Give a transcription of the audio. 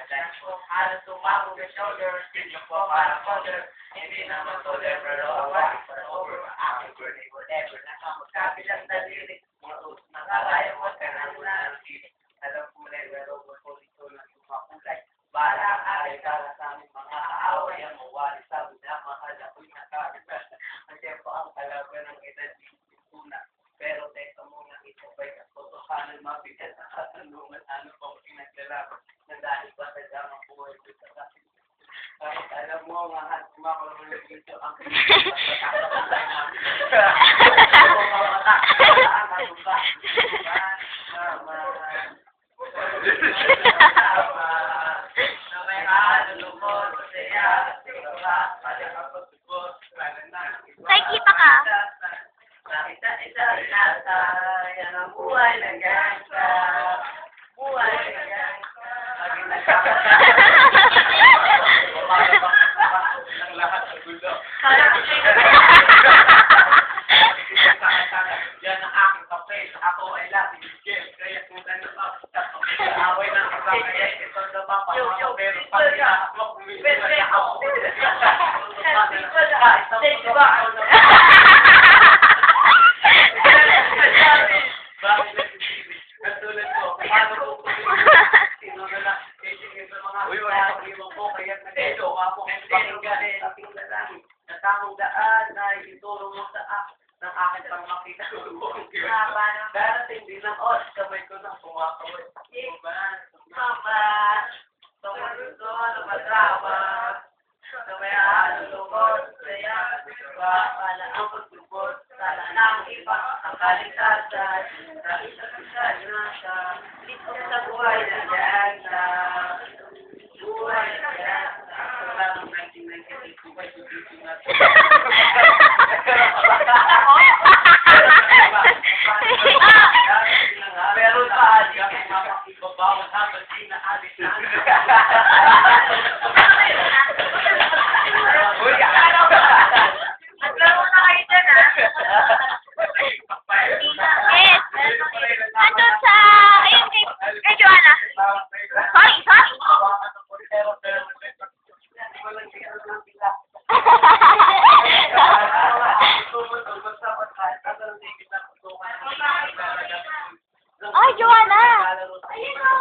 Halos tumako the shoulder, still ko para color. Hindi naman to never over, aking birthday, whatever. Nakamukabilang na lyrics, nakakaya mo ka na muna. Alam ko na yung robot ko dito na sumakulay. Balang ari ka sa aming mga kaaway, ang mawali sa minamahal ako'y nakakita. Ang tempo ang kalaban ng edad una. Pero teka muna, ito ba'y katotohanan mabigat na katanungan ano pang pinaglalaban na dahil ba sa damang buhay ko sa kasi. Kahit alam mo, mga kumakulong dito ang pinagkakatakulay namin. Kung mawakataan, ano ba? Na may halulukot, saya, Nakikita ka? Isa nasa yan ang buhay ng gangsta. Buhay ng gangsta. Lagi ng lahat ng gulo. Yan ang aking papel. Ako ay lahat game. Kaya kung ano pa, away ng ibang kaya ito na ba pa pero pag inahaklok ako. Bakit nagsisilip? Katulad ko, paano ko sino na lang, sa mga iwan ko, kaya nandito ako, pakinggan, ating lalaki, na tamang daan na ituro mo sa ng akin pang makita ko buong kira. Darating din ang oras, kamay ko na kumakawin. Mama, tungkol ko na madrama, na may halulukot, saya, pala ang pagbubot, sala ng iba, ang kaligtasan, dahil sa nasa, dito sa buhay na ganda, buhay na ganda, sa 1998, buhay ko dito na pero sa adik ay mapakibabawan habang sinaalis na. Naglaro na kayo dyan, ha? Yes. Nandun sa... Ayun, kay Joanna. Sorry. Ay, Joanna! Ayun o!